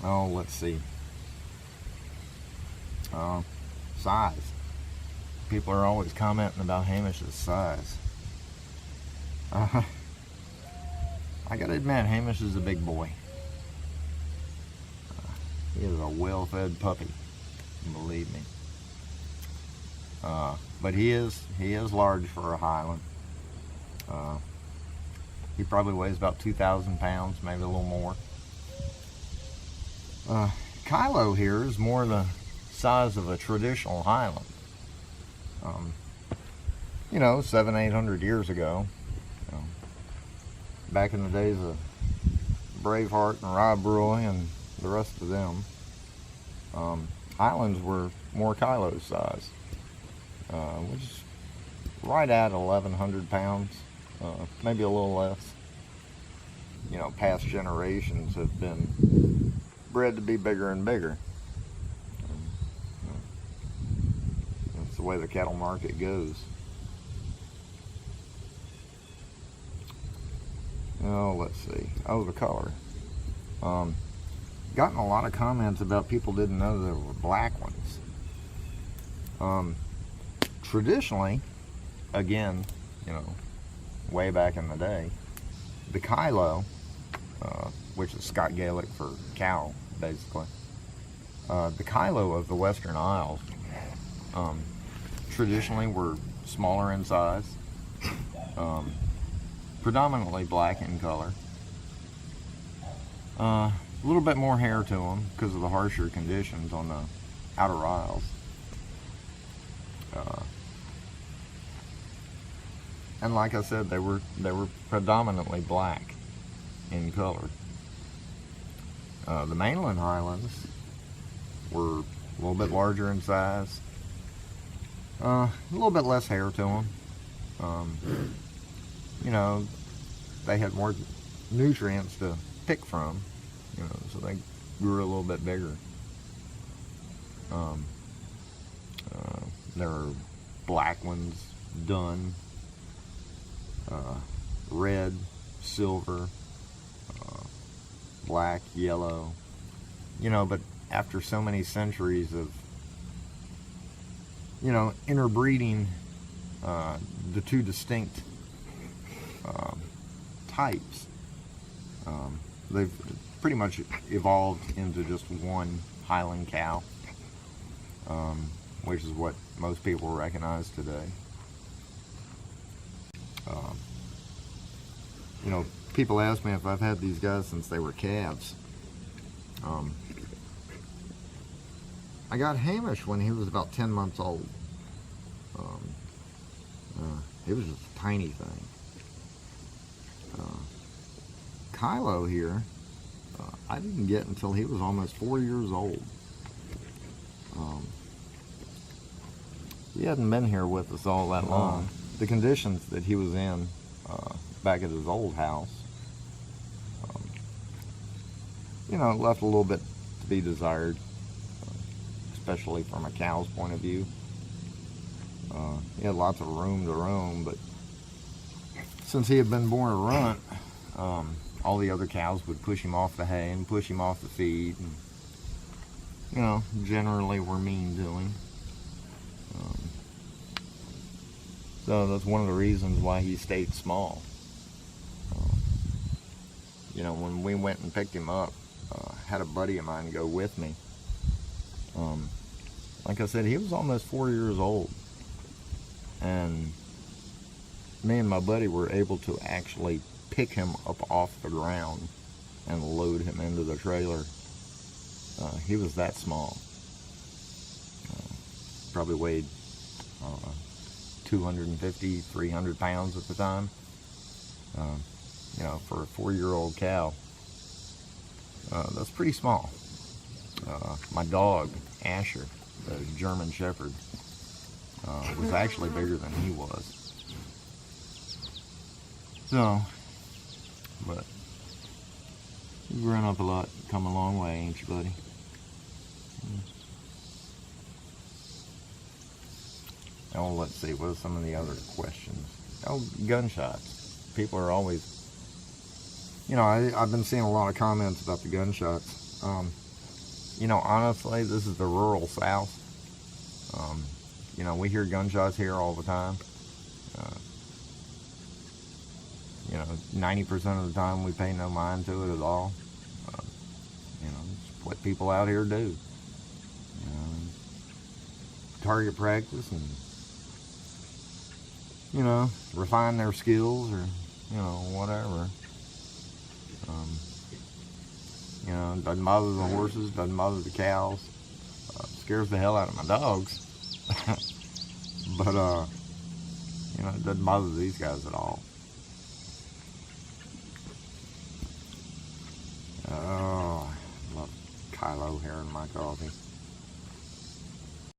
Oh, let's see. Size. People are always commenting about Hamish's size. I gotta admit, Hamish is a big boy. He is a well-fed puppy, believe me. But he is large for a Highland. He probably weighs about 2,000 pounds, maybe a little more. Kyloe here is more the size of a traditional Highland. 700-800 years ago, back in the days of Braveheart and Rob Roy and the rest of them, Highlands were more Kyloe's size, which is right at 1,100 pounds, maybe a little less. Past generations have been bred to be bigger and bigger. That's the way the cattle market goes. Oh, let's see. Oh, the color. Gotten a lot of comments about people didn't know there were black ones. Traditionally, again, way back in the day, the Kyloe, which is Scott Gaelic for cow, basically. The Kyloe of the Western Isles traditionally were smaller in size, predominantly black in color. A little bit more hair to them because of the harsher conditions on the outer isles. And like I said, they were predominantly black in color. The mainland Highlands were a little bit larger in size, a little bit less hair to them. They had more nutrients to pick from, so they grew a little bit bigger. There are black ones done, red, silver, black, yellow, but after so many centuries of, interbreeding the two distinct types, they've pretty much evolved into just one Highland cow, which is what most people recognize today. People ask me if I've had these guys since they were calves. I got Hamish when he was about 10 months old. He was just a tiny thing. Kyloe here, I didn't get until he was almost 4 years old. He hadn't been here with us all that long. The conditions that he was in back at his old house, left a little bit to be desired, especially from a cow's point of view. He had lots of room to roam, but since he had been born a runt, all the other cows would push him off the hay and push him off the feed, and, generally were mean to him. So that's one of the reasons why he stayed small. When we went and picked him up, had a buddy of mine go with me. Like I said, he was almost 4 years old, and me and my buddy were able to actually pick him up off the ground and load him into the trailer. He was that small. Probably weighed 250, 300 pounds at the time. For a 4-year-old cow, that's pretty small. My dog, Asher, the German Shepherd, was actually bigger than he was. So, but you've grown up a lot, come a long way, ain't you, buddy? Oh, let's see, what are some of the other questions? Oh, gunshots. People are always, I've been seeing a lot of comments about the gunshots. You know, honestly, this is the rural South. You know, we hear gunshots here all the time. Uh, you know, 90% of the time we pay no mind to it at all. Uh, you know, it's what people out here do. You know, target practice and, you know, refine their skills or, you know, whatever. You know, doesn't bother the horses, doesn't bother the cows. Scares the hell out of my dogs. But, you know, it doesn't bother these guys at all. Oh, I love Kyloe here in my coffee.